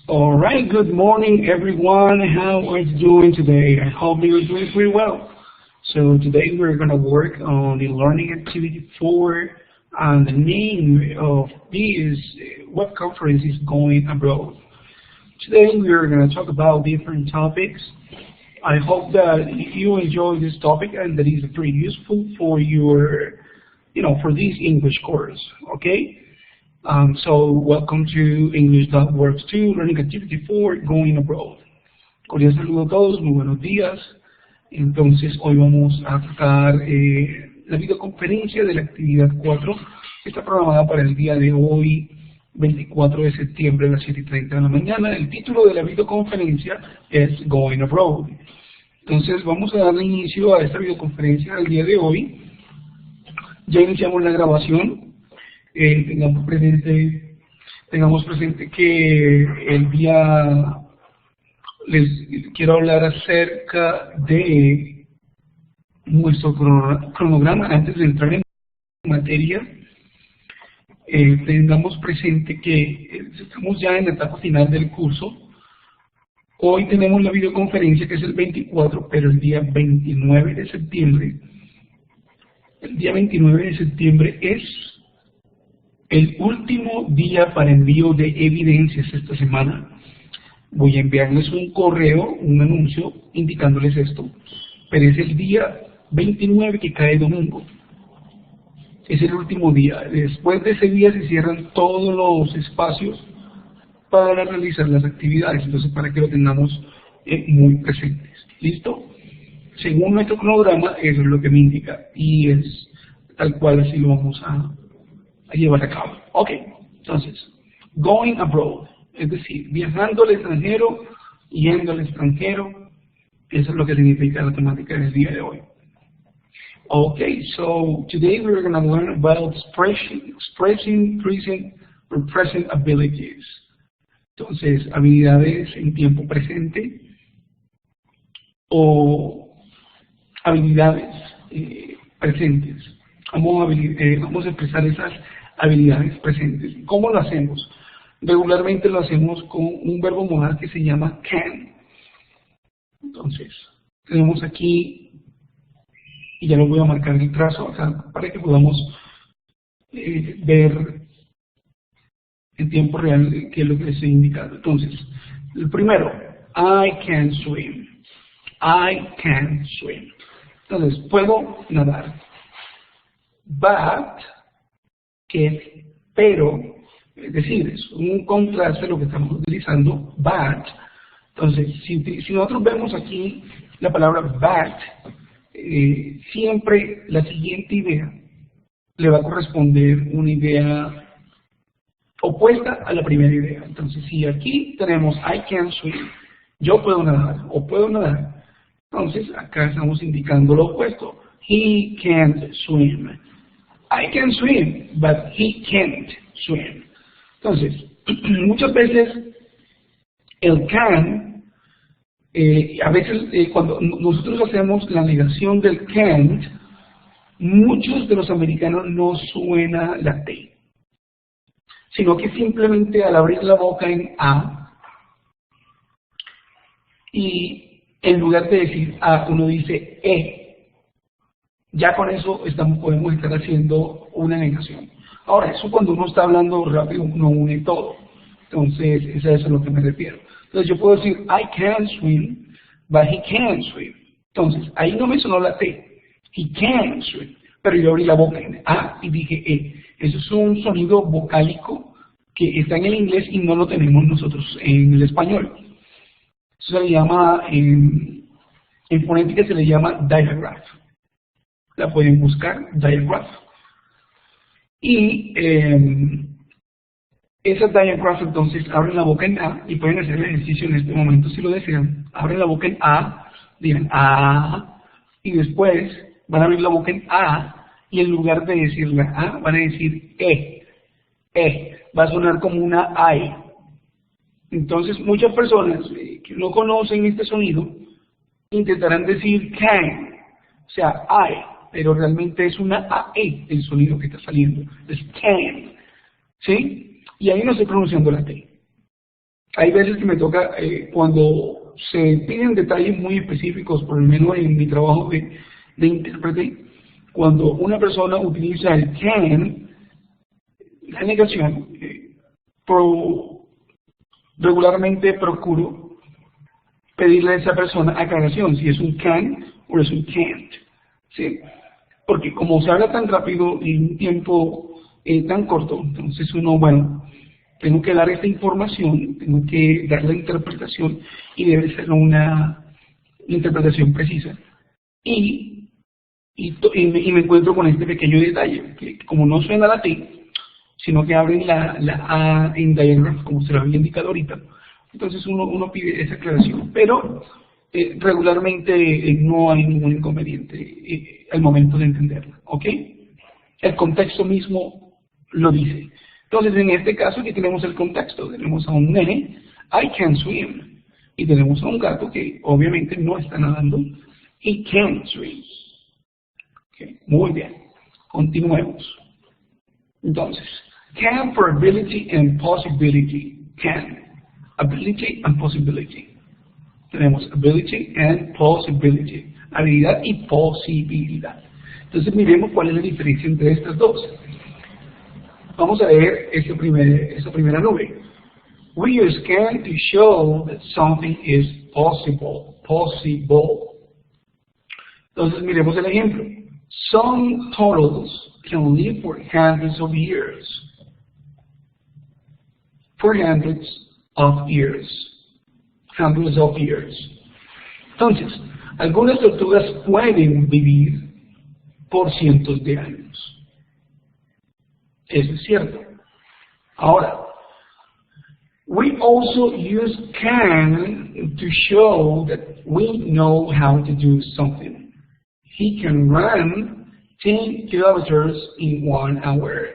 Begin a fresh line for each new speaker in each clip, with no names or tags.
All right, good morning everyone. How are you doing today? I hope you're doing pretty well. So today we're going to work on the learning activity 4, and the name of this web conference is Going Abroad. Today we're going to talk about different topics. I hope that you enjoy this topic and that it's pretty useful for your, for this English course, okay? So welcome to English.Works 2, Learning Activity 4, Going Abroad. Cordial saludo a todos, muy buenos días. Entonces hoy vamos a tratar la videoconferencia de la actividad 4, que está programada para el día de hoy, 24 de septiembre a las 7:30 de la mañana. El título de la videoconferencia es Going Abroad. Entonces vamos a darle inicio a esta videoconferencia del día de hoy. Ya iniciamos la grabación. Tengamos presente que el día les quiero hablar acerca de nuestro cronograma antes de entrar en materia. Tengamos presente que estamos ya en la etapa final del curso. Hoy tenemos la videoconferencia que es el 24, pero el día 29 de septiembre, es el último día para envío de evidencias esta semana. Voy a enviarles un correo, un anuncio, indicándoles esto, pero es el día 29 que cae domingo. Es el último día. Después de ese día se cierran todos los espacios para realizar las actividades, entonces para que lo tengamos muy presentes. ¿Listo? Según nuestro cronograma, eso es lo que me indica, y es tal cual así lo vamos a llevar a cabo. Ok, entonces, going abroad, es decir, viajando al extranjero, yendo al extranjero, eso es lo que significa la temática del día de hoy. Okay, so today we're going to learn about expressing present abilities. Entonces, habilidades en tiempo presente o habilidades presentes. Vamos a expresar esas habilidades presentes. ¿Cómo lo hacemos? Regularmente lo hacemos con un verbo modal que se llama can. Entonces, tenemos aquí, y ya lo voy a marcar en el trazo acá para que podamos ver en tiempo real qué es lo que estoy indicando. Entonces, el primero, I can swim. I can swim. Entonces, puedo nadar. But, que pero, es decir, es un contraste lo que estamos utilizando, but. Entonces, si nosotros vemos aquí la palabra but, siempre la siguiente idea le va a corresponder una idea opuesta a la primera idea. Entonces, si aquí tenemos I can swim, yo puedo nadar, o puedo nadar, entonces acá estamos indicando lo opuesto. He can't swim. I can swim, but he can't swim. Entonces, muchas veces el can, a veces cuando nosotros hacemos la negación del can't, muchos de los americanos no suena la T, sino que simplemente al abrir la boca en A, y en lugar de decir A, uno dice E. Ya con eso podemos estar haciendo una negación. Ahora, eso cuando uno está hablando rápido, uno une todo. Entonces, eso es a lo que me refiero. Entonces, yo puedo decir, I can swim, but he can't swim. Entonces, ahí no me sonó la T. He can swim. Pero yo abrí la boca en A y dije E. Eso es un sonido vocálico que está en el inglés y no lo tenemos nosotros en el español. Eso se le llama, en fonética se le llama digraph. La pueden buscar, digraph. Y esa digraph entonces abren la boca en A, y pueden hacer el ejercicio en este momento si lo desean. Abren la boca en A, digan A, y después van a abrir la boca en A, y en lugar de decir la A, van a decir E. Va a sonar como una I. Entonces muchas personas que no conocen este sonido intentarán decir can, o sea I, pero realmente es una AE el sonido que está saliendo, es can, ¿sí? Y ahí no estoy pronunciando la T. hay veces que me toca, cuando se piden detalles muy específicos, por lo menos en mi trabajo de intérprete, cuando una persona utiliza el can, la negación, regularmente procuro pedirle a esa persona aclaración, si es un can o es un can't, ¿sí? Porque como se habla tan rápido y en un tiempo tan corto, entonces uno, bueno, tengo que dar esta información, tengo que dar la interpretación y debe ser una interpretación precisa. Y me encuentro con este pequeño detalle, que como no suena la T, sino que abren la A en diagram, como se lo había indicado ahorita, entonces uno pide esa aclaración. Pero regularmente no hay ningún inconveniente al momento de entenderla, ¿ok? El contexto mismo lo dice. Entonces, en este caso aquí tenemos el contexto, tenemos a un nene, I can swim, y tenemos a un gato que obviamente no está nadando, he can't swim. Okay, muy bien, continuemos. Entonces, can for ability and possibility, can, ability and possibility. Tenemos ability and possibility, habilidad y posibilidad. Entonces miremos cuál es la diferencia entre estas dos. Vamos a ver esa primera nube. We use can to show that something is possible. Entonces miremos el ejemplo. Some turtles can live for hundreds of years. Hundreds of years. Entonces, algunas tortugas pueden vivir por cientos de años. Eso es cierto. Ahora, we also use can to show that we know how to do something. He can run 10 kilometers in 1 hour.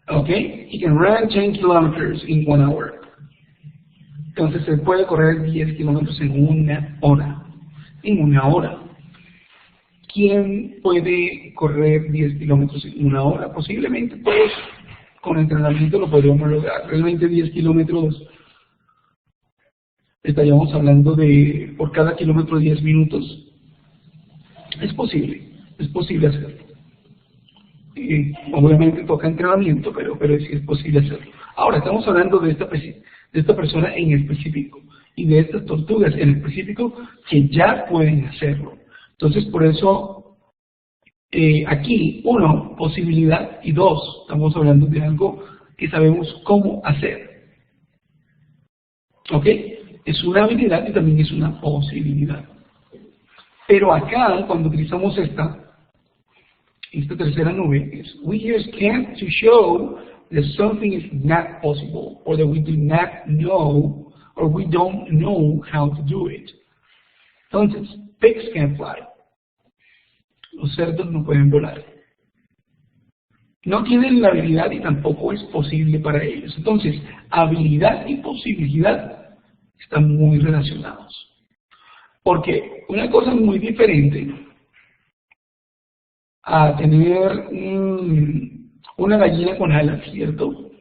Okay? He can run 10 kilometers in 1 hour. Entonces, se puede correr 10 kilómetros en 1 hora. En 1 hora. ¿Quién puede correr 10 kilómetros en 1 hora? Posiblemente todos con entrenamiento lo podríamos lograr. Realmente 10 kilómetros, estaríamos hablando de por cada kilómetro 10 minutos. Es posible hacerlo. Obviamente toca entrenamiento, pero sí es posible hacerlo. Ahora, estamos hablando de esta persona en específico y de estas tortugas en específico que ya pueden hacerlo. Entonces, por eso, aquí, 1, posibilidad, y 2, estamos hablando de algo que sabemos cómo hacer. ¿Ok? Es una habilidad y también es una posibilidad. Pero acá, cuando utilizamos esta tercera nube, es we use can to show that something is not possible, or that we do not know, or we don't know how to do it. Entonces, pigs can fly. Los cerdos no pueden volar. No tienen la habilidad y tampoco es posible para ellos. Entonces, habilidad y posibilidad están muy relacionados. Porque una cosa muy diferente a tener una gallina con alas, ¿cierto?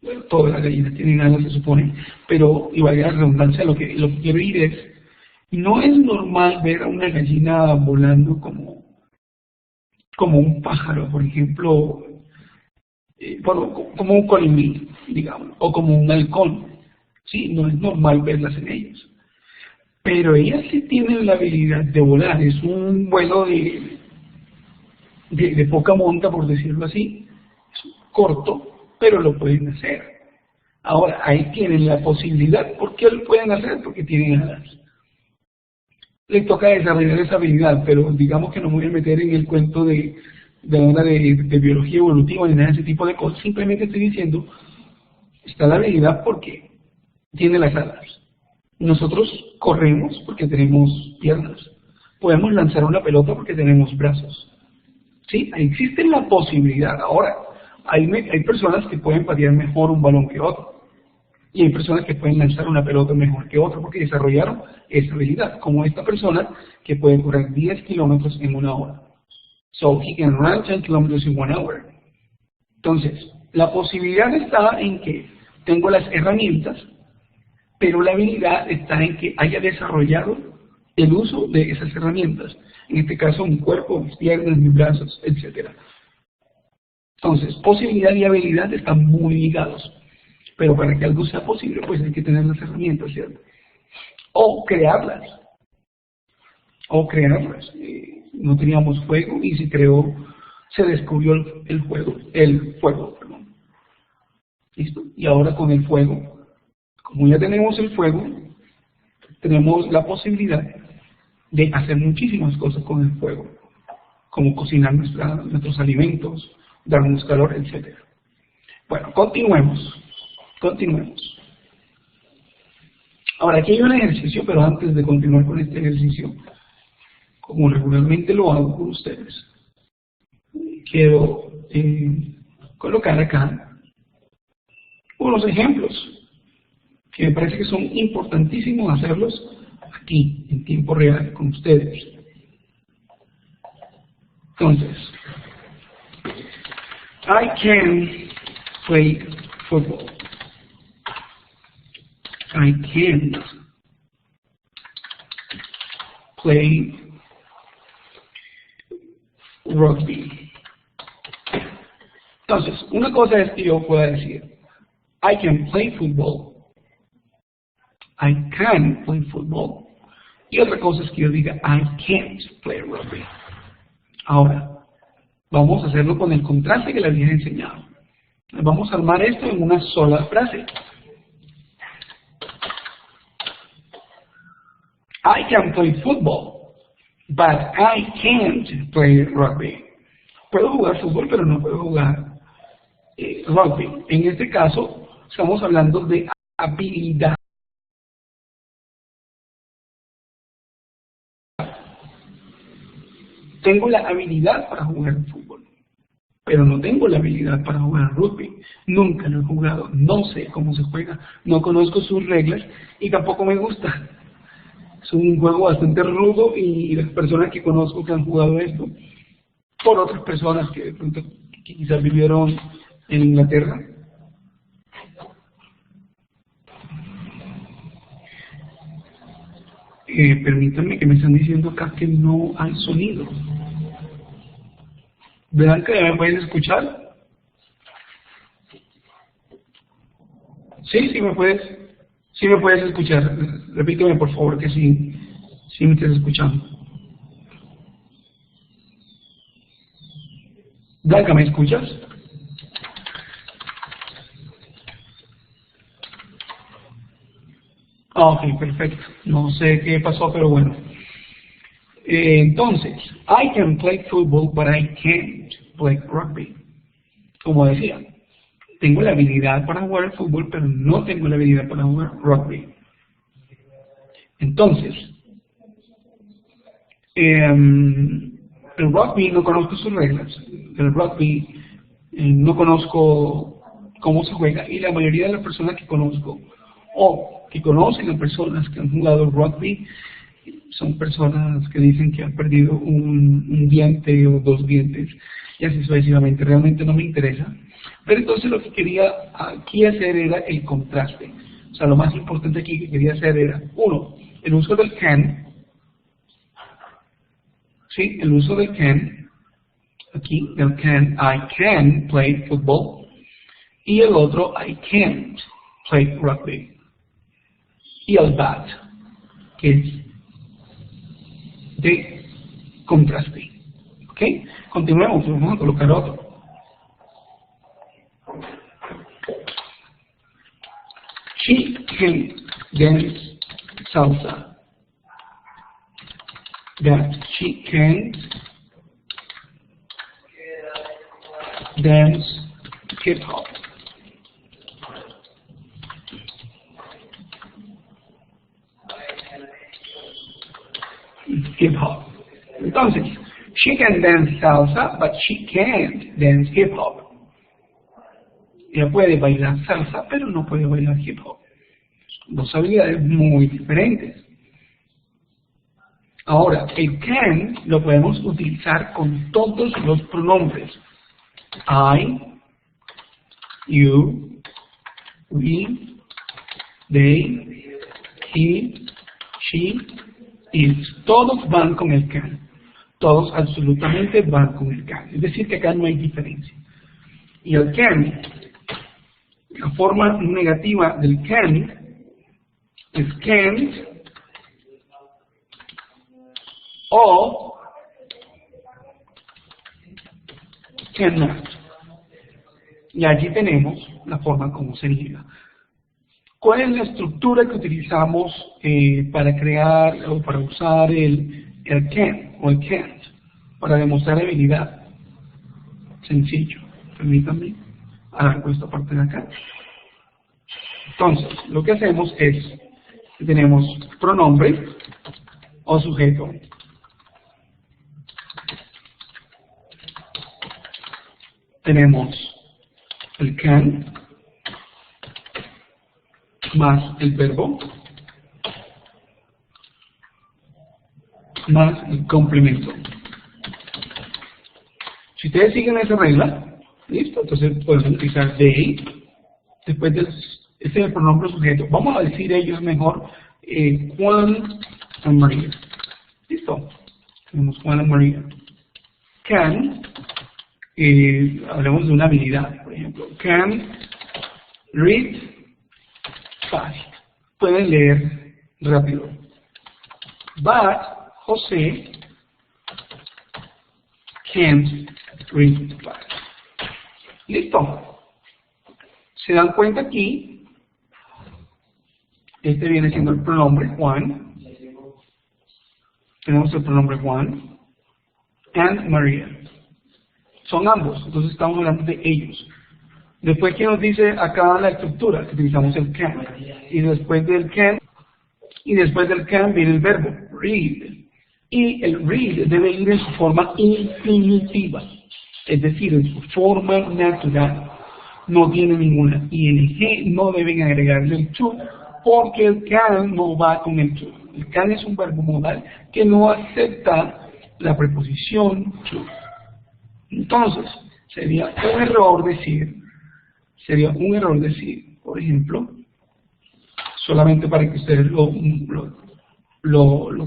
Bueno, todas las gallinas tienen alas, se supone, pero, y valga la redundancia, lo que quiero ir es, no es normal ver a una gallina volando como un pájaro, por ejemplo, como un colibrí, digamos, o como un halcón. Sí, no es normal verlas en ellos. Pero ellas sí tienen la habilidad de volar, es un vuelo de poca monta, por decirlo así, es corto, pero lo pueden hacer. Ahora, ahí tienen la posibilidad. ¿Por qué lo pueden hacer? Porque tienen alas. Les toca desarrollar esa habilidad, pero digamos que no me voy a meter en el cuento de biología evolutiva ni nada de ese tipo de cosas. Simplemente estoy diciendo, está la habilidad porque tiene las alas. Nosotros corremos porque tenemos piernas. Podemos lanzar una pelota porque tenemos brazos. ¿Sí? Existe la posibilidad. Ahora, hay personas que pueden patear mejor un balón que otro. Y hay personas que pueden lanzar una pelota mejor que otra porque desarrollaron esa habilidad, como esta persona que puede correr 10 kilómetros en 1 hora. So he can run 10 kilometers in 1 hour. Entonces, la posibilidad está en que tengo las herramientas, pero la habilidad está en que haya desarrollado el uso de esas herramientas. En este caso, mi cuerpo, mis piernas, mis brazos, etc. Entonces, posibilidad y habilidad están muy ligados. Pero para que algo sea posible, pues hay que tener las herramientas, ¿cierto? O crearlas. No teníamos fuego y se descubrió el fuego, perdón. ¿Listo? Y ahora con el fuego, como ya tenemos el fuego, tenemos la posibilidad de hacer muchísimas cosas con el fuego, como cocinar nuestros alimentos, darnos calor, etc. Bueno, continuemos. Ahora, aquí hay un ejercicio, pero antes de continuar con este ejercicio, como regularmente lo hago con ustedes, quiero colocar acá unos ejemplos que me parece que son importantísimos hacerlos aquí, en tiempo real, con ustedes. Entonces, I can play football. I can't play rugby. Entonces, una cosa es que yo pueda decir, I can play football. I can play football. Y otra cosa es que yo diga, I can't play rugby. Ahora, vamos a hacerlo con el contraste que les había enseñado. Vamos a armar esto en una sola frase. I can play football, but I can't play rugby. Puedo jugar fútbol, pero no puedo jugar rugby. En este caso, estamos hablando de habilidad. Tengo la habilidad para jugar fútbol, pero no tengo la habilidad para jugar rugby. Nunca lo he jugado, no sé cómo se juega, no conozco sus reglas y tampoco me gusta. Es un juego bastante rudo y las personas que conozco que han jugado esto, por otras personas que de pronto quizás vivieron en Inglaterra, permítanme, que me están diciendo acá que no hay sonido. ¿Verán que me pueden escuchar? Sí me puedes escuchar. Repíteme por favor que sí me estás escuchando. Blanca, ¿me escuchas? Ok, perfecto. No sé qué pasó, pero bueno. Entonces, I can play football, but I can't play rugby. Como decía, tengo la habilidad para jugar al fútbol, pero no tengo la habilidad para jugar rugby. Entonces, el rugby no conozco sus reglas. El rugby no conozco cómo se juega, y la mayoría de las personas que conozco o que conocen a personas que han jugado rugby son personas que dicen que han perdido un diente o 2 dientes y así sucesivamente. Realmente no me interesa, pero entonces lo que quería aquí hacer era el contraste. O sea, lo más importante aquí que quería hacer era, uno, el uso del can. Sí, el uso del can, aquí, el can, I can play football, y el otro, I can't play rugby. Y el but, que es de contraste. ¿Ok? Continuemos, vamos a colocar otro. She can dance salsa. That she can dance hip hop. Hip hop. Entonces, she can dance salsa, but she can't dance hip hop. Ella puede bailar salsa, pero no puede bailar hip hop. Dos habilidades muy diferentes. Ahora, el can lo podemos utilizar con todos los pronombres. I, you, we, they, he, she, it. Todos van con el can. Todos absolutamente van con el can. Es decir, que acá no hay diferencia. Y el can, la forma negativa del can es can't o cannot. Y allí tenemos la forma como se niega. ¿Cuál es la estructura que utilizamos para crear o para usar el can o el can't para demostrar habilidad? Sencillo. Permítanme alargo esta parte de acá. Entonces, lo que hacemos es que tenemos pronombre o sujeto. Tenemos el can más el verbo más el complemento. Si ustedes siguen esa regla, listo, entonces podemos utilizar they después del este es el pronombre sujeto. Vamos a decir ellos mejor Juan y María. Listo, tenemos Juan y María. Can, hablamos de una habilidad, por ejemplo, can read fast, pueden leer rápido. But José can't read fast. Listo. Se dan cuenta aquí, este viene siendo el pronombre Juan. Tenemos el pronombre Juan and María. Son ambos, entonces estamos hablando de ellos. Después, ¿qué nos dice acá la estructura? Utilizamos el can. Y después del can viene el verbo read. Y el read debe ir en su forma infinitiva, es decir, en su forma natural. No tiene ninguna ing, no deben agregarle el to, porque el can no va con el to. El can es un verbo modal que no acepta la preposición to. Entonces, sería un error decir, por ejemplo, solamente para que ustedes lo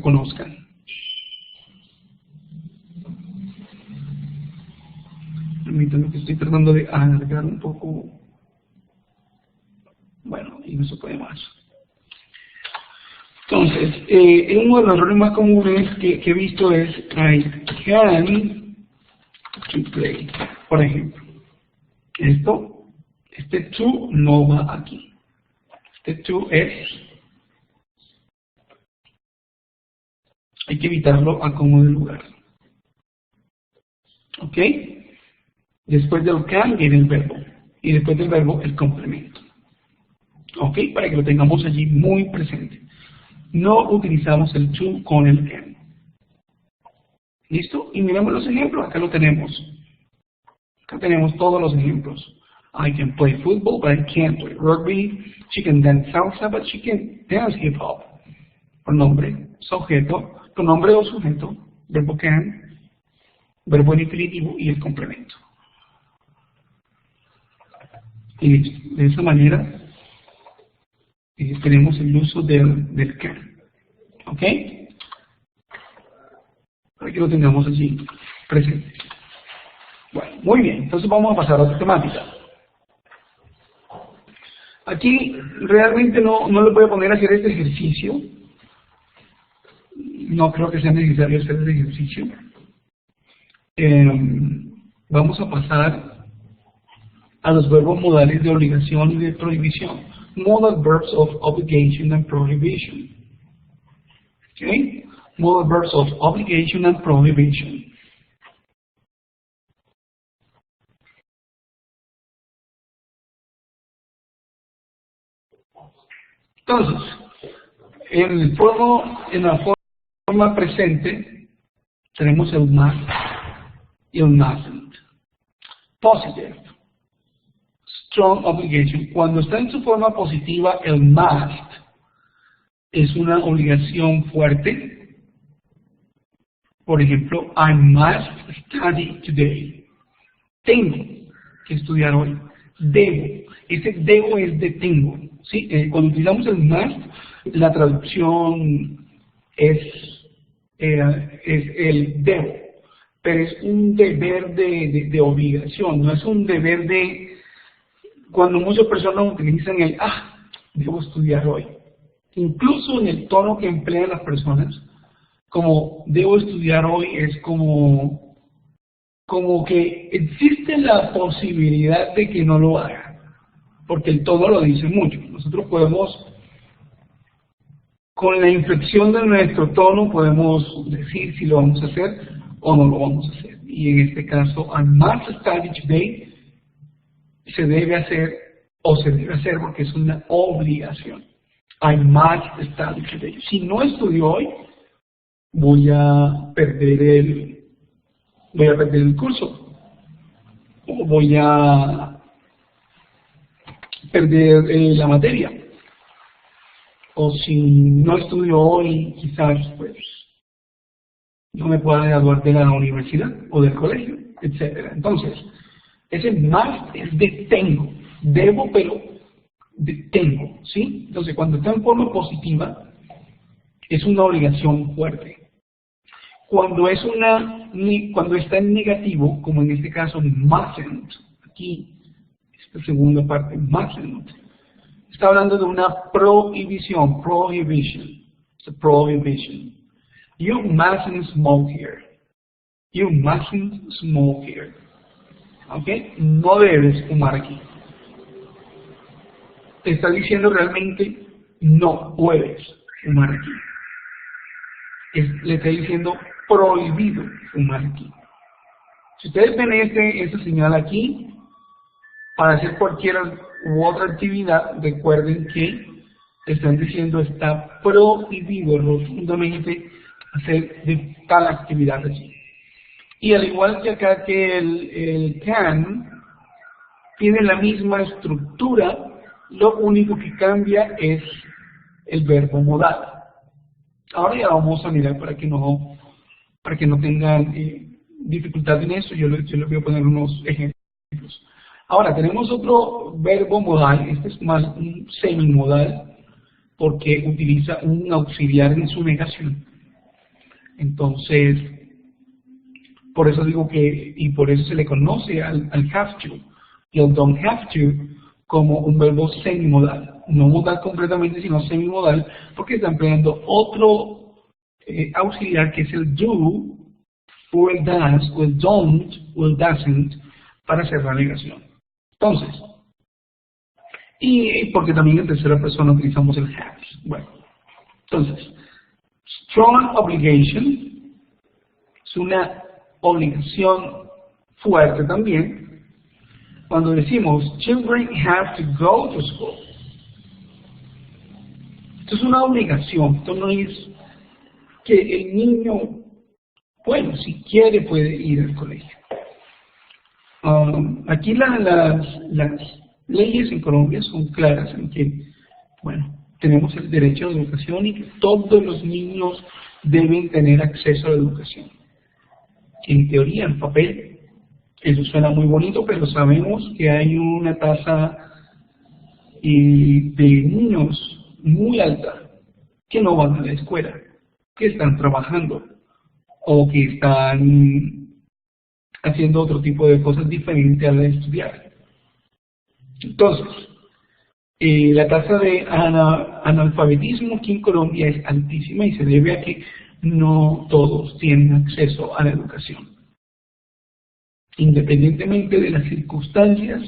conozcan. Permítanme que estoy tratando de alargar un poco. Bueno, y no se puede más. Entonces, uno de los errores más comunes que he visto es I can to play. Por ejemplo, este to no va aquí. Este to hay que evitarlo a como de lugar. ¿Ok? Después del can viene el verbo. Y después del verbo el complemento. ¿Ok? Para que lo tengamos allí muy presente. No utilizamos el to con el can. ¿Listo? Y miremos los ejemplos. Acá lo tenemos. Acá tenemos todos los ejemplos. I can play football, but I can't play rugby. She can dance salsa, but she can dance hip hop. Pronombre, sujeto, pronombre o sujeto, verbo can, verbo en infinitivo y el complemento. Y listo. De esa manera tenemos el uso del can. ¿Ok? Para que lo tengamos allí presente. Bueno, muy bien. Entonces vamos a pasar a otra temática. Aquí realmente no les voy a poner a hacer este ejercicio. No creo que sea necesario hacer este ejercicio. Vamos a pasar a los verbos modales de obligación y de prohibición. Modal verbs of obligation and prohibition. Okay? Modal verbs of obligation and prohibition. Entonces, en la forma presente tenemos el must y el mustn't. Positive, strong obligation. Cuando está en su forma positiva, el must es una obligación fuerte. Por ejemplo, I must study today. Tengo que estudiar hoy. Debo. ese debo es de tengo, ¿sí? Cuando utilizamos el must, la traducción es el debo, pero es un deber de obligación, no es un deber de, cuando muchas personas utilizan el, debo estudiar hoy, incluso en el tono que emplean las personas, como debo estudiar hoy, es como que existe la posibilidad de que no lo haga, porque el tono lo dice mucho. Nosotros podemos, con la inflexión de nuestro tono, podemos decir si lo vamos a hacer o no lo vamos a hacer. Y en este caso, I must study today, se debe hacer o se debe hacer porque es una obligación. I must study today. Si no estudio hoy, voy a perder el curso, o voy a perder la materia, o si no estudio hoy, quizás pues no me pueda graduar de la universidad o del colegio, etcétera. Entonces, ese must es de tengo, debo, pero de tengo, ¿sí? Entonces, cuando está en forma positiva, es una obligación fuerte. Cuando está en negativo, como en este caso mustn't, aquí, esta segunda parte, mustn't, está hablando de una prohibición, it's a prohibition. You mustn't smoke here. You mustn't smoke here. ¿Ok? No debes fumar aquí. Te está diciendo realmente, no puedes fumar aquí. Le está diciendo prohibido fumar aquí. Si ustedes ven esta señal aquí, para hacer cualquier u otra actividad, recuerden que están diciendo está prohibido rotundamente hacer de tal actividad allí. Y al igual que acá que el can, tiene la misma estructura, lo único que cambia es el verbo modal. Ahora ya vamos a mirar para que no tengan dificultad en eso, yo les voy a poner unos ejemplos. Ahora, tenemos otro verbo modal, este es más un semimodal, porque utiliza un auxiliar en su negación. Entonces, por eso digo que, y por eso se le conoce al have to y al don't have to como un verbo semimodal. No modal completamente, sino semimodal, porque está empleando otro auxiliar que es el do, o el does, o el don't, o el doesn't, para hacer la negación. Entonces, y porque también en tercera persona utilizamos el has. Bueno, entonces, strong obligation es una obligación fuerte también. Cuando decimos, children have to go to school. Esto es una obligación, esto no es que el niño, bueno, si quiere puede ir al colegio. Aquí las leyes en Colombia son claras en que, bueno, tenemos el derecho a la educación y que todos los niños deben tener acceso a la educación. En teoría, en papel, eso suena muy bonito, pero sabemos que hay una tasa de niños muy alta que no van a la escuela, que están trabajando o que están haciendo otro tipo de cosas diferentes a la de estudiar. Entonces, la tasa de analfabetismo aquí en Colombia es altísima y se debe a que no todos tienen acceso a la educación. Independientemente de las circunstancias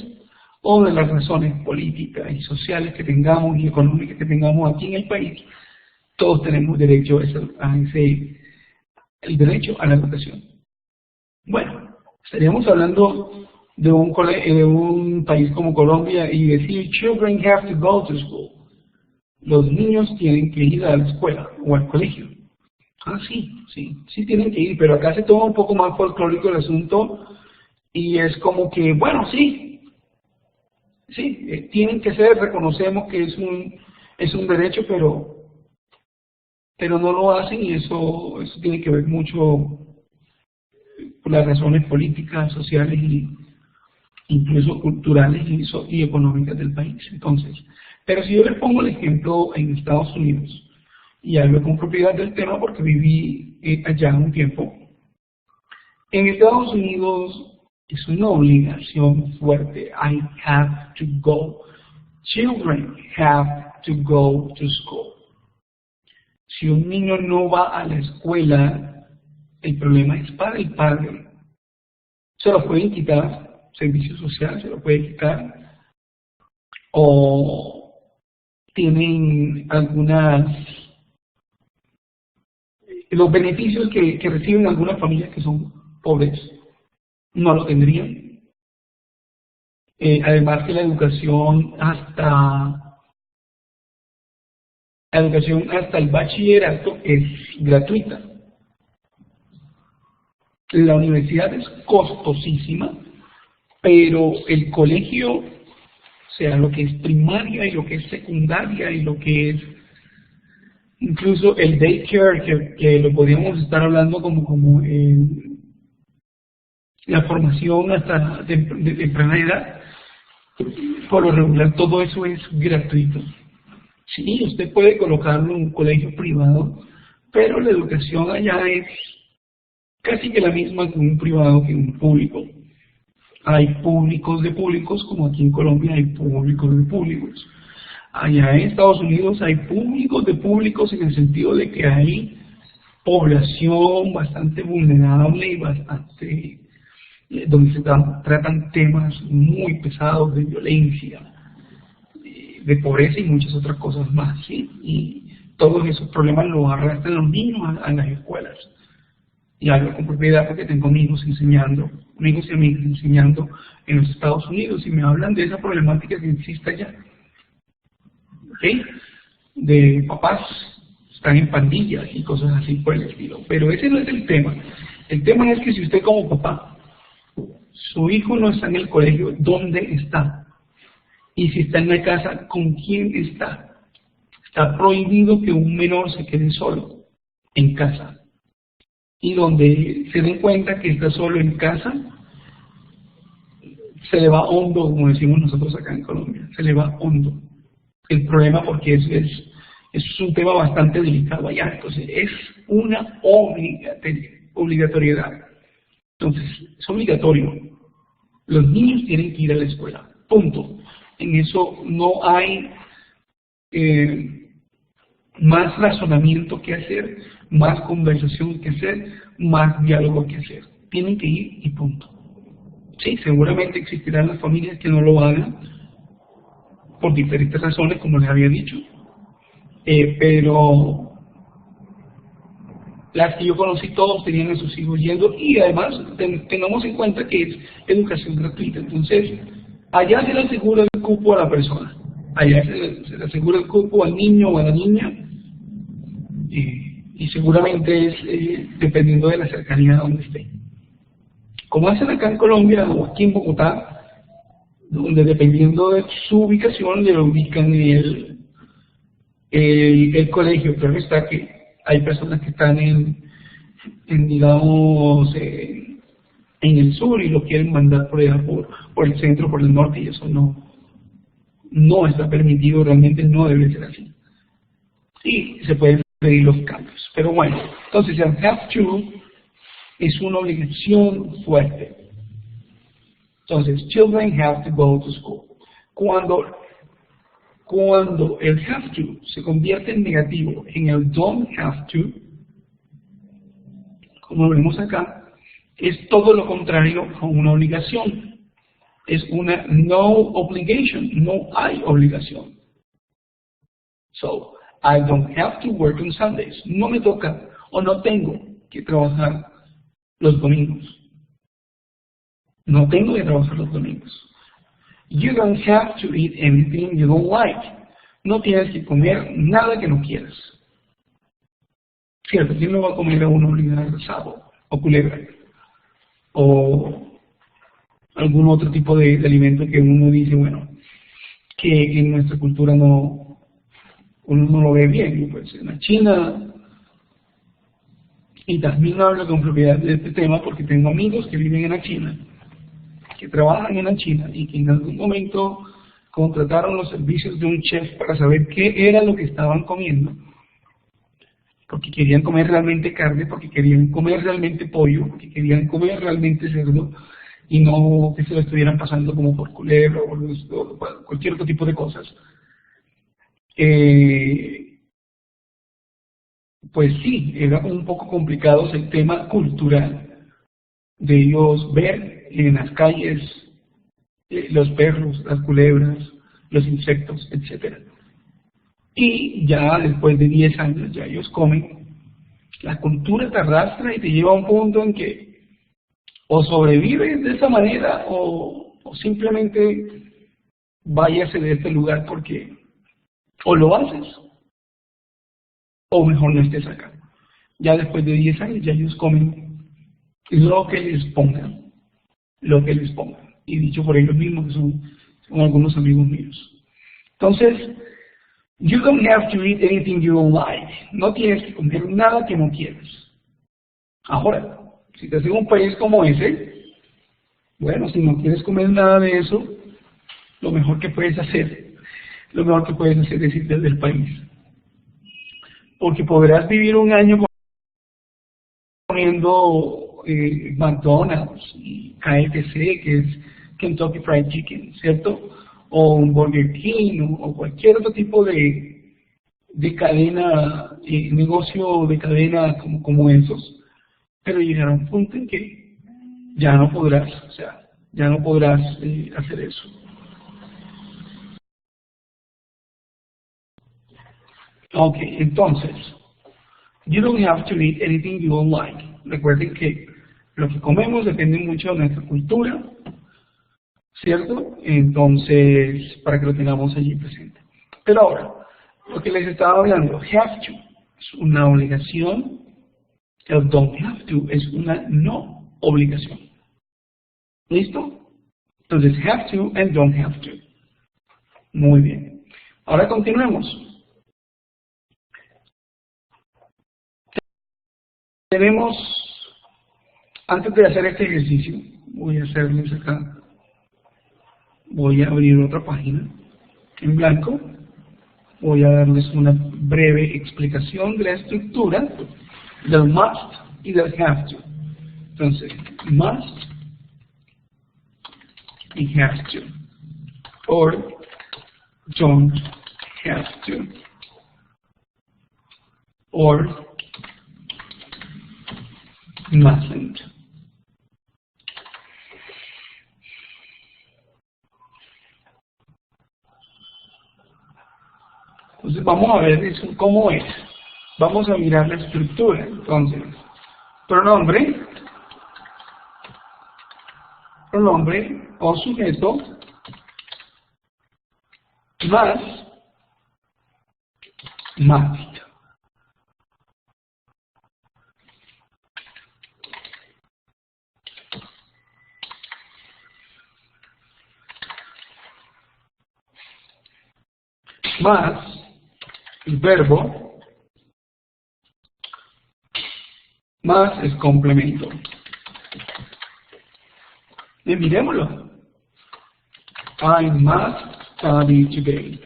o de las razones políticas y sociales que tengamos y económicas que tengamos aquí en el país, todos tenemos derecho el derecho a la educación. Bueno, estaríamos hablando de un país como Colombia y decir children have to go to school. Los niños tienen que ir a la escuela o al colegio. Sí tienen que ir, pero acá se toma un poco más folclórico el asunto y es como que, bueno, sí, tienen que ser, reconocemos que es un derecho, pero no lo hacen y eso tiene que ver mucho por las razones políticas, sociales incluso culturales y económicas del país. Entonces, pero si yo les pongo el ejemplo en Estados Unidos, y hablo con propiedad del tema porque viví allá un tiempo, en Estados Unidos es una obligación fuerte. I have to go. Children have to go to school. Si un niño no va a la escuela, el problema es para el padre. Se lo pueden quitar, servicio social se lo puede quitar, o tienen los beneficios que reciben algunas familias que son pobres, no lo tendrían. Además que la educación hasta el bachillerato es gratuita. La universidad es costosísima, pero el colegio, o sea, lo que es primaria y lo que es secundaria y lo que es incluso el daycare, que lo podríamos estar hablando como la formación hasta de temprana edad, por lo regular todo eso es gratuito. Sí, usted puede colocarlo en un colegio privado, pero la educación allá es casi que la misma que un privado que un público. Hay públicos de públicos, como aquí en Colombia hay públicos de públicos. Allá en Estados Unidos hay públicos de públicos en el sentido de que hay población bastante vulnerable y bastante donde se tratan temas muy pesados de violencia, de pobreza y muchas otras cosas más, ¿sí? Y todos esos problemas los arrastran los niños a las escuelas. Y hablo con propiedad porque tengo amigos y amigas enseñando en los Estados Unidos y me hablan de esa problemática que existe allá. ¿Okay? De papás están en pandillas y cosas así por el estilo. Pero ese no es el tema. El tema es que si usted como papá, su hijo no está en el colegio, ¿dónde está? Y si está en la casa, ¿con quién está? Está prohibido que un menor se quede solo en casa. Y donde se den cuenta que está solo en casa, se le va hondo, como decimos nosotros acá en Colombia, se le va hondo el problema, porque es un tema bastante delicado allá. Entonces es una obligatoriedad. Entonces es obligatorio. Los niños tienen que ir a la escuela, punto. En eso no hay más razonamiento que hacer, más conversación que hacer, más diálogo que hacer. Tienen que ir y punto. Sí, seguramente existirán las familias que no lo hagan por diferentes razones, como les había dicho, pero las que yo conocí, todos tenían a sus hijos yendo, y además tengamos en cuenta que es educación gratuita. Entonces allá se le asegura el cupo a la persona, allá se le asegura el cupo al niño o a la niña, y seguramente es dependiendo de la cercanía donde esté. Como hacen acá en Colombia o aquí en Bogotá, donde dependiendo de su ubicación le ubican el colegio. Pero está que hay personas que están digamos, en el sur y lo quieren mandar por allá, por el centro, por el norte, y eso no está permitido, realmente no debe ser así. Sí, se pueden pedir los cambios. Pero bueno, entonces el have to es una obligación fuerte. Entonces, children have to go to school. Cuando el have to se convierte en negativo, en el don't have to, como vemos acá, es todo lo contrario a una obligación. Es una no obligation, no hay obligación. So, I don't have to work on Sundays. No me toca o no tengo que trabajar los domingos. No tengo que trabajar los domingos. You don't have to eat anything you don't like. No tienes que comer nada que no quieras. Cierto, ¿quién no va a comer a uno obligado asado o culebra? O algún otro tipo de alimento que uno dice, bueno, que en nuestra cultura uno no lo ve bien. Y pues en la China, y también hablo con propiedad de este tema porque tengo amigos que viven en la China, que trabajan en la China y que en algún momento contrataron los servicios de un chef para saber qué era lo que estaban comiendo, porque querían comer realmente carne, porque querían comer realmente pollo, porque querían comer realmente cerdo, y no que se lo estuvieran pasando como por culebra o cualquier otro tipo de cosas. Pues sí, era un poco complicado el tema cultural de ellos ver en las calles los perros, las culebras, los insectos, etc. Y ya después de 10 años ya ellos comen. La cultura te arrastra y te lleva a un punto en que o sobrevives de esa manera o simplemente váyase de este lugar porque o lo haces o mejor no estés acá. Ya después de 10 años ya ellos comen lo que les pongan, lo que les pongan. Y dicho por ellos mismos, que son algunos amigos míos. Entonces, you don't have to eat anything you don't like. No tienes que comer nada que no quieras. Ahora, si te haces un país como ese, bueno, si no quieres comer nada de eso, lo mejor que puedes hacer es irte del país. Porque podrás vivir un año comiendo McDonald's y KFC, que es Kentucky Fried Chicken, ¿cierto? O un Burger King o cualquier otro tipo de cadena, negocio de cadena como esos, pero llegará un punto en que ya no podrás, hacer eso. Ok, entonces, you don't have to eat anything you don't like. Recuerden que lo que comemos depende mucho de nuestra cultura, ¿cierto? Entonces, para que lo tengamos allí presente. Pero ahora, lo que les estaba hablando, have to es una obligación, el don't have to es una no obligación. ¿Listo? Entonces, have to and don't have to. Muy bien. Ahora continuemos. Tenemos, antes de hacer este ejercicio, voy a hacerles acá, voy a abrir otra página en blanco, voy a darles una breve explicación de la estructura del must y del have to. Entonces, must y have to, or don't have to, or mustn't. Entonces vamos a ver eso cómo es. Vamos a mirar la estructura. Entonces, pronombre o sujeto más must. Más el verbo, más es complemento. Y mirémoslo. I must study today.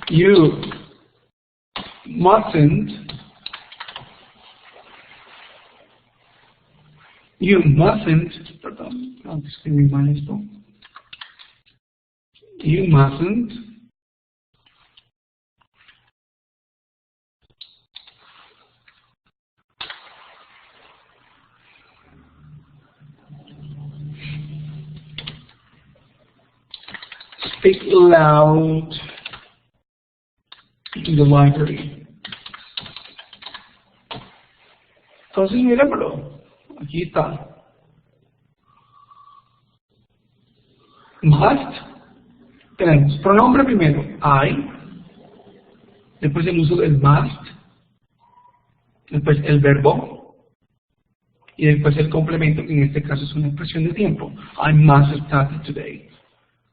You mustn't perdón, antes escribí mal esto. You mustn't speak loud in the library. Entonces, mirémoslo. Aquí está. Must. Tenemos pronombre primero, I. Después el uso del must. Después el verbo. Y después el complemento, que en este caso es una expresión de tiempo. I must study today.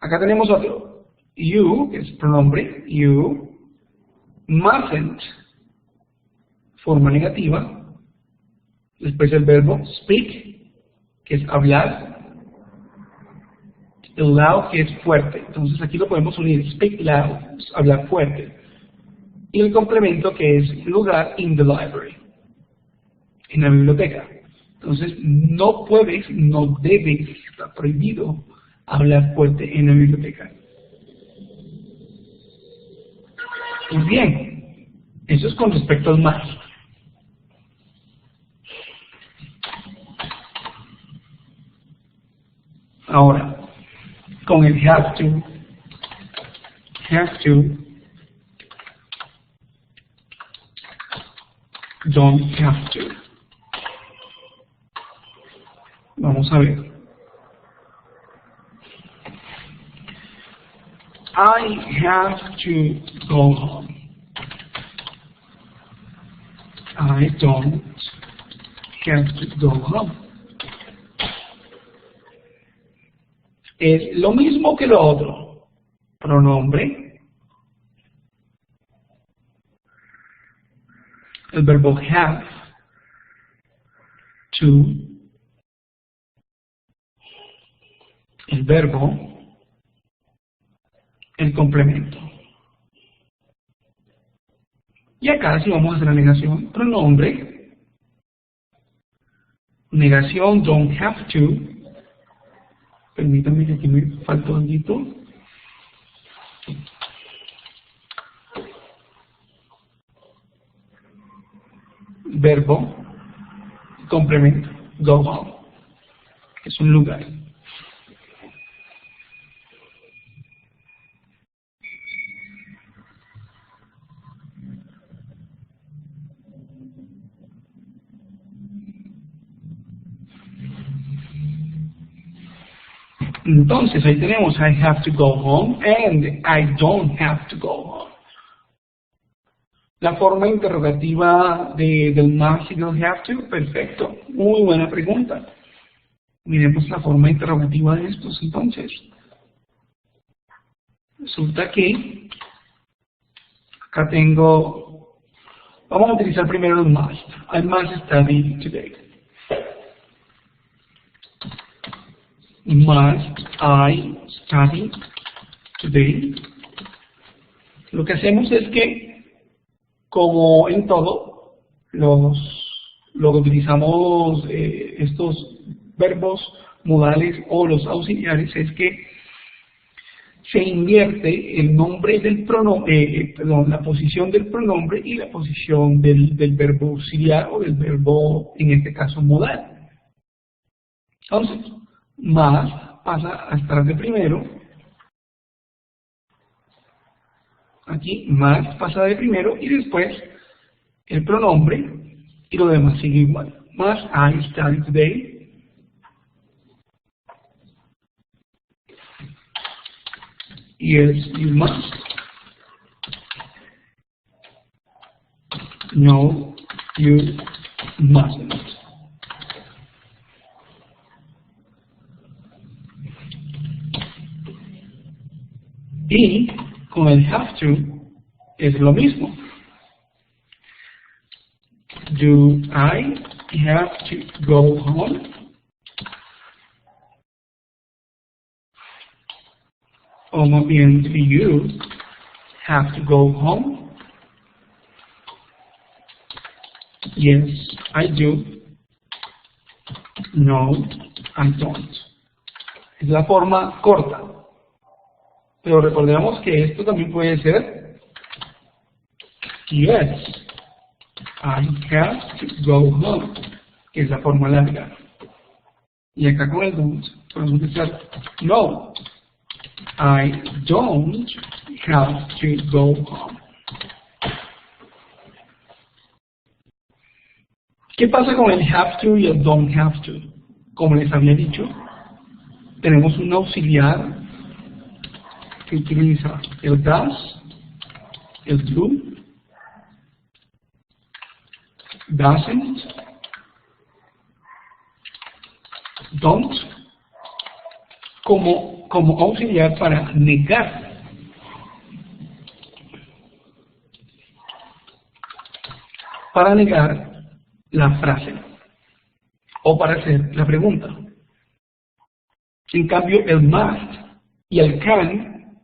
Acá tenemos otro. You, que es pronombre. You mustn't forma negativa. Después el verbo speak, que es hablar. El loud, que es fuerte. Entonces aquí lo podemos unir, speak loud, hablar fuerte. Y el complemento, que es lugar, in the library, en la biblioteca. Entonces no puedes, no debes, está prohibido hablar fuerte en la biblioteca. Muy bien, eso es con respecto al más. Ahora, con el have to, don't have to. Vamos a ver. I have to go home. I don't have to go home. Es lo mismo que lo otro. Pronombre. El verbo have. To. El verbo. El complemento. Y acá si vamos a hacer la negación, pronombre. Negación, don't have to. Permítanme que aquí me faltó algo. Verbo, complemento, go home. Es un lugar. Entonces ahí tenemos I have to go home and I don't have to go home. La forma interrogativa del must y del have to, perfecto, muy buena pregunta. Miremos la forma interrogativa de estos entonces. Resulta que acá tengo, vamos a utilizar primero el must. I must study today. Must I study today? Lo que hacemos es que, como en todo, lo que utilizamos estos verbos modales o los auxiliares es que se invierte el nombre del pronombre, la posición del pronombre y la posición del verbo auxiliar o del verbo, en este caso, modal. Entonces, más pasa a estar de primero. Aquí más pasa de primero y después el pronombre y lo demás sigue igual. Más I study today. Yes, you must. No, you mustn't. Y con el have to es lo mismo. Do I have to go home? O más bien, do you have to go home? Yes, I do. No, I don't. Es la forma corta. Pero recordemos que esto también puede ser yes, I have to go home, que es la forma larga. Y acá con el don't podemos decir no, I don't have to go home. ¿Qué pasa con el have to y el don't have to? Como les había dicho, tenemos un auxiliar que utiliza el does, el do, doesn't, don't, como auxiliar para negar. para negar la frase o para hacer la pregunta. En cambio, el must y el can,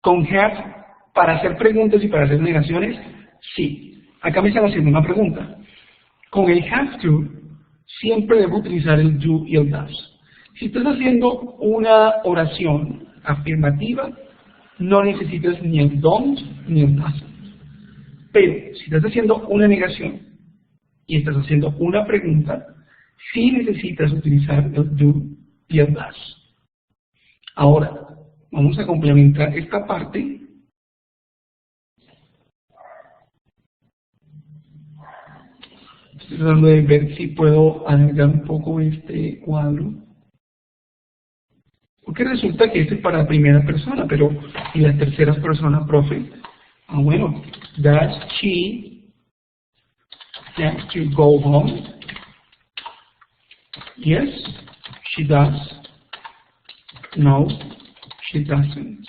con have, para hacer preguntas y para hacer negaciones, sí. Acá me están haciendo una pregunta. Con el have to, siempre debo utilizar el do y el does. Si estás haciendo una oración afirmativa, no necesitas ni el don't ni el doesn't. Pero si estás haciendo una negación y estás haciendo una pregunta, sí necesitas utilizar el do y el does. Ahora, vamos a complementar esta parte. Estoy tratando de ver si puedo alargar un poco este cuadro. Porque resulta que este es para la primera persona, pero y la tercera persona, profe. Bueno, does she have to go home? Yes, she does. No, she doesn't.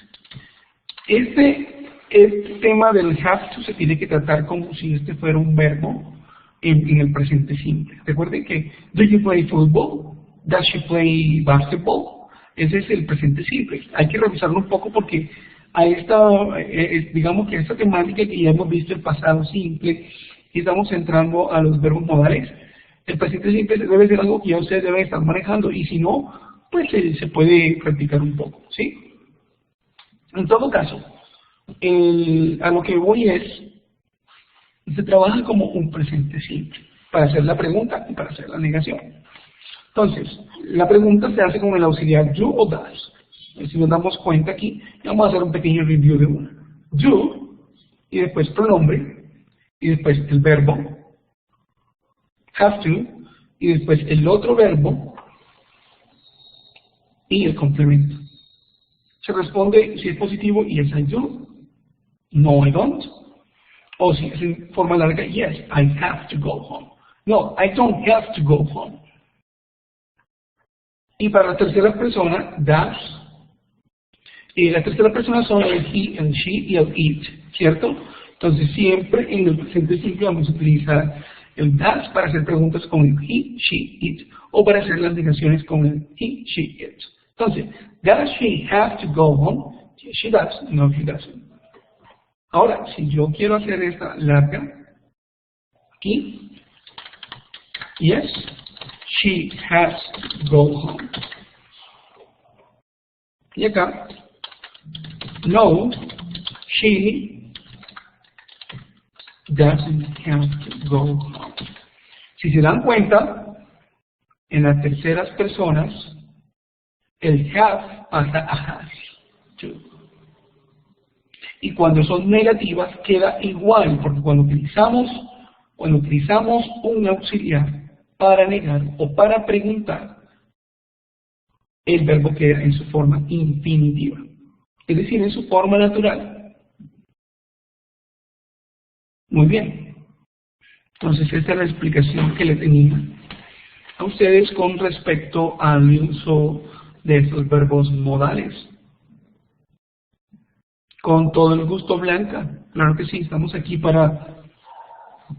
Este tema del have to se tiene que tratar como si este fuera un verbo en el presente simple. Recuerden que, do you play football? Does she play basketball? Ese es el presente simple. Hay que revisarlo un poco porque a esta, digamos que a esta temática que ya hemos visto, el pasado simple, y estamos entrando a los verbos modales. El presente simple debe ser algo que ya ustedes deben estar manejando, y si no, pues se puede practicar un poco, ¿sí? En todo caso, a lo que voy es, se trabaja como un presente simple, para hacer la pregunta y para hacer la negación. Entonces, la pregunta se hace con el auxiliar do o does. Si nos damos cuenta aquí, vamos a hacer un pequeño review de una. Do, y después pronombre, y después el verbo, have to, y después el otro verbo, y el complemento. Se responde si es positivo, yes I do, no I don't, o si es en forma larga, yes I have to go home. No, I don't have to go home. Y para la tercera persona, does. Y la tercera persona son el he, el she y el it, ¿cierto? Entonces siempre en el presente simple vamos a utilizar el does para hacer preguntas con el he, she, it, o para hacer las negaciones con el he, she, it. Entonces, does she have to go home? Yes, she does. No, she doesn't. Ahora, si yo quiero hacer esta larga, aquí, yes, she has to go home. Y acá, no, she doesn't have to go home. Si se dan cuenta, en las terceras personas, el have pasa a has to. Y cuando son negativas queda igual, porque cuando utilizamos un auxiliar para negar o para preguntar, el verbo queda en su forma infinitiva, es decir, en su forma natural. Muy bien. Entonces esta es la explicación que le tenía a ustedes con respecto al uso de estos verbos modales. Con todo el gusto, Blanca. Claro que sí, estamos aquí para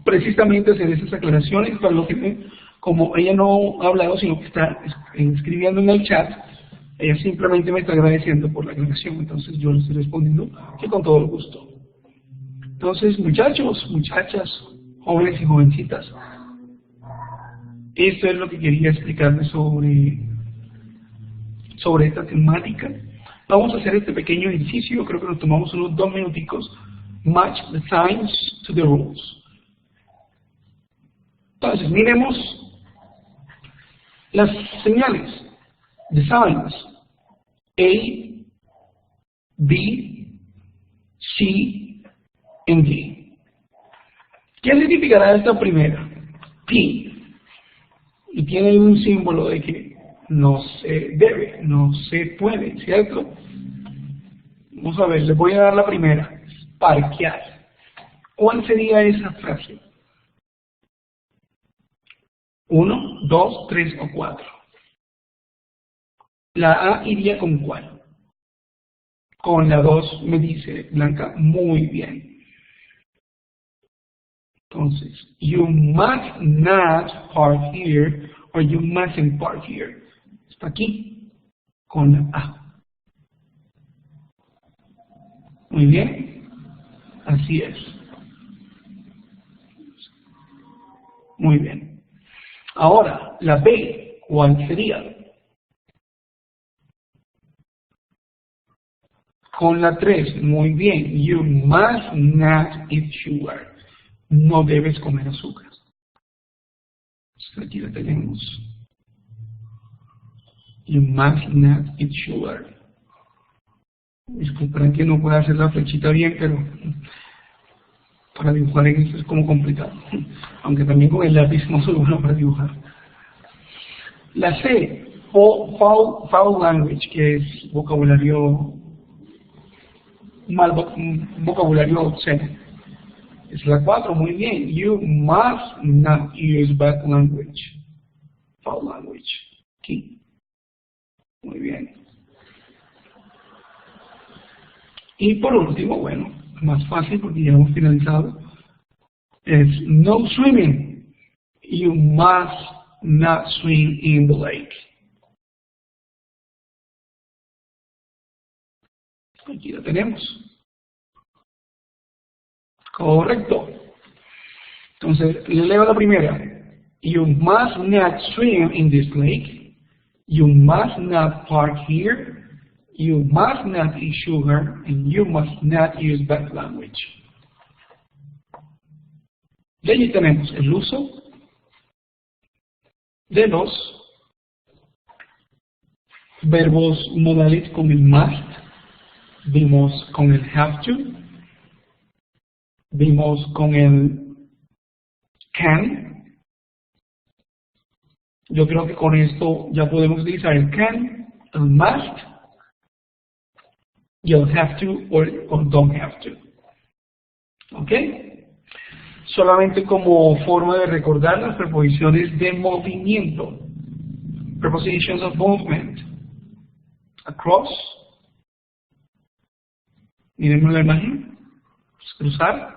precisamente hacer esas aclaraciones, para lo que, como ella no ha hablado, sino que está escribiendo en el chat, ella simplemente me está agradeciendo por la aclaración, entonces yo le estoy respondiendo que con todo el gusto. Entonces, muchachos, muchachas, jóvenes y jovencitas, esto es lo que quería explicarles sobre esta temática. Vamos a hacer este pequeño ejercicio, creo que nos tomamos unos 2 minuticos. Match the signs to the rules. Entonces, miremos las señales, the signs, A, B, C, and D. ¿Qué significará esta primera? P. Y tiene un símbolo de que no se debe, no se puede, ¿cierto? Vamos a ver, les voy a dar la primera. Parquear. ¿Cuál sería esa frase? 1, 2, 3 o 4. La A iría con ¿cuál? Con la 2, me dice Blanca. Muy bien. Entonces, you must not park here or you mustn't park here. Está aquí con la A. Muy bien. Así es. Muy bien. Ahora, la B, ¿cuál sería? Con la 3, muy bien. You must not eat sugar. No debes comer azúcar. Aquí la tenemos. You must not eat sugar. Disculpen que no pueda hacer la flechita bien, pero para dibujar en esto es como complicado. Aunque también con el lápiz no soy bueno para dibujar. La C, foul language, que es vocabulario vocabulario obsceno. Es la 4, muy bien. You must not use bad language. Foul language. Aquí. Muy bien. Y por último, bueno, más fácil porque ya hemos finalizado, es no swimming. You must not swim in the lake. Aquí lo tenemos. Correcto. Entonces, leo la primera. You must not swim in this lake. You must not park here. You must not eat sugar. And you must not use bad language. Y allí tenemos el uso de los verbos modales con el must. Vimos con el have to. Vimos con el can. Yo creo que con esto ya podemos utilizar el can, el must, y el have to o don't have to. ¿Ok? Solamente como forma de recordar las preposiciones de movimiento. Prepositions of movement. Across. Miren la imagen. Cruzar.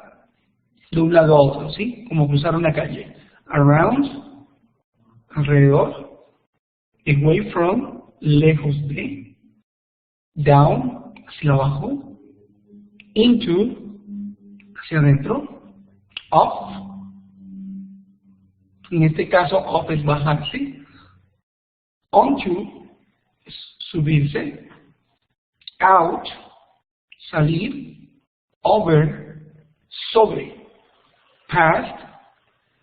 De un lado a otro, ¿sí? Como cruzar una calle. Around, alrededor. Away from, lejos de. Down, hacia abajo. Into, hacia adentro. Up. En este caso, up es bajarse. Onto, es subirse. Out, salir. Over, sobre. Past,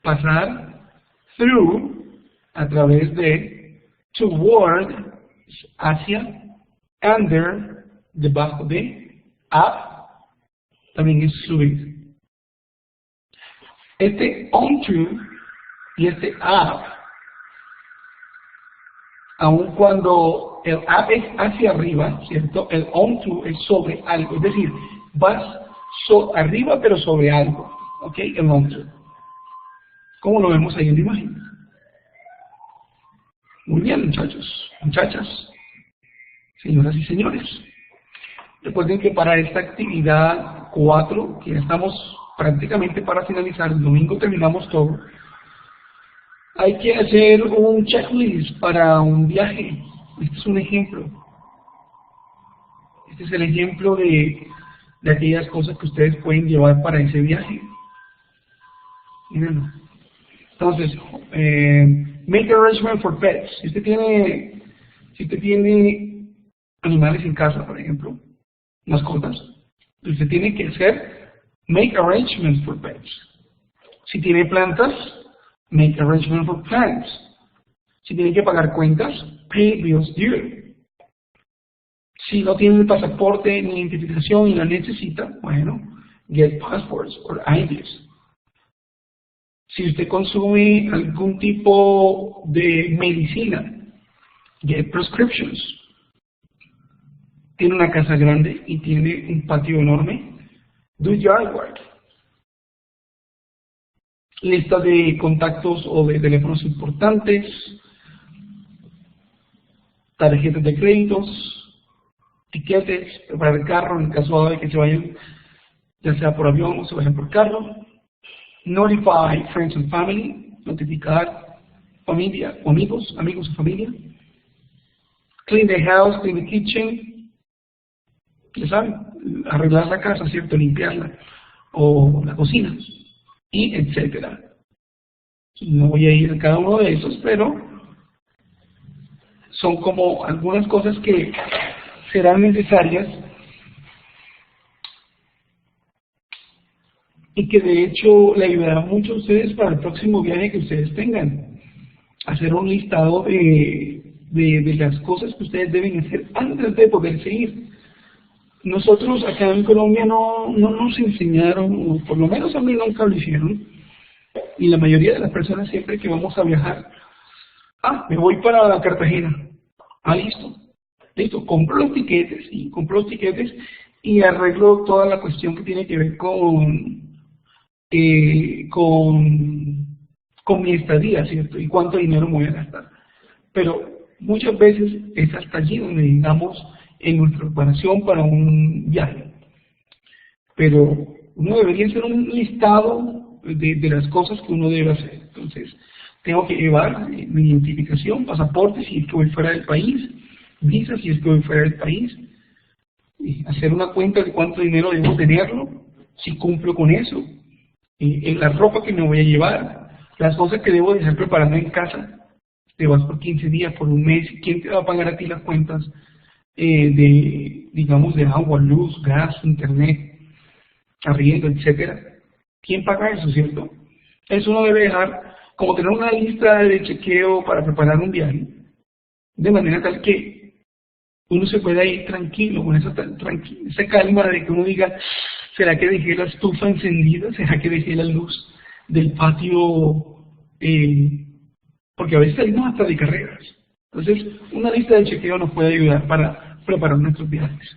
pasar. Through, a través de. Toward, hacia. Under, debajo de. Up, también es subir. Este onto y este up, aun cuando el up es hacia arriba, ¿cierto? El onto es sobre algo, es decir, vas arriba pero sobre algo. ¿Ok? El onto. ¿Cómo lo vemos ahí en la imagen? Muy bien, muchachos, muchachas, señoras y señores. Recuerden que para esta actividad 4, que ya estamos prácticamente para finalizar, el domingo terminamos todo, hay que hacer un checklist para un viaje. Este es un ejemplo. Este es el ejemplo de aquellas cosas que ustedes pueden llevar para ese viaje. Mírenlo. Entonces, make arrangement for pets. Si usted tiene animales en casa, por ejemplo, mascotas, usted tiene que hacer make arrangements for pets. Si tiene plantas, make arrangements for plants. Si tiene que pagar cuentas, pay bills due. Si no tiene el pasaporte ni identificación y la necesita, bueno, get passports or IDs. Si usted consume algún tipo de medicina, get prescriptions. Tiene una casa grande y tiene un patio enorme, do yard work. Lista de contactos o de teléfonos importantes, tarjetas de créditos, tiquetes para el carro en caso de que se vayan, ya sea por avión o se vayan por carro. Notify friends and family, notificar familia o amigos o familia. Clean the house, clean the kitchen. Ya saben, arreglar la casa, ¿cierto? Limpiarla. O la cocina. Y etcétera. No voy a ir a cada uno de esos, pero son como algunas cosas que serán necesarias y que de hecho le ayudarán mucho a ustedes para el próximo viaje que ustedes tengan. Hacer un listado de las cosas que ustedes deben hacer antes de poderse ir. Nosotros acá en Colombia no nos enseñaron, o por lo menos a mí nunca lo hicieron, y la mayoría de las personas siempre que vamos a viajar, me voy para Cartagena, listo, compro los tiquetes y arreglo toda la cuestión que tiene que ver con mi estadía, ¿cierto? Y cuánto dinero me voy a gastar. Pero muchas veces es hasta allí donde digamos en nuestra preparación para un viaje. Pero uno debería hacer un listado de las cosas que uno debe hacer. Entonces, tengo que llevar mi identificación, pasaporte si es que voy fuera del país, visa si es que voy fuera del país, hacer una cuenta de cuánto dinero debo tenerlo, si cumplo con eso, la ropa que me voy a llevar, las cosas que debo dejar preparando en casa. Te vas por 15 días, por un mes, ¿quién te va a pagar a ti las cuentas digamos, de agua, luz, gas, internet, arriendo, etcétera? ¿Quién paga eso, cierto? Eso uno debe dejar, como tener una lista de chequeo para preparar un viaje, de manera tal que uno se pueda ir tranquilo, con esa calma de que uno diga, ¿será que dejé la estufa encendida? ¿Será que dejé la luz del patio? Porque a veces salimos hasta de carreras. Entonces, una lista de chequeo nos puede ayudar para preparar nuestros viajes.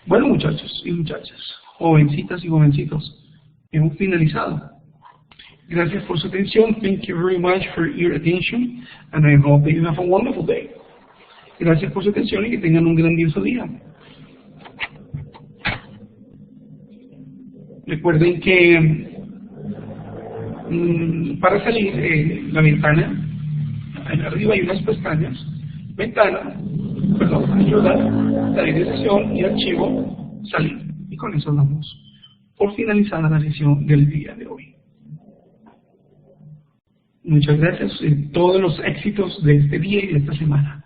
Bueno, muchachos y muchachas, jovencitas y jovencitos, hemos finalizado. Gracias por su atención. Thank you very much for your attention, and I hope that you have a wonderful day. Gracias por su atención y que tengan un grandioso día. Recuerden que para salir la ventana, arriba hay unas pestañas, ayuda, salir de sesión y archivo, salir. Y con eso damos por finalizada la sesión del día de hoy. Muchas gracias, todos los éxitos de este día y de esta semana.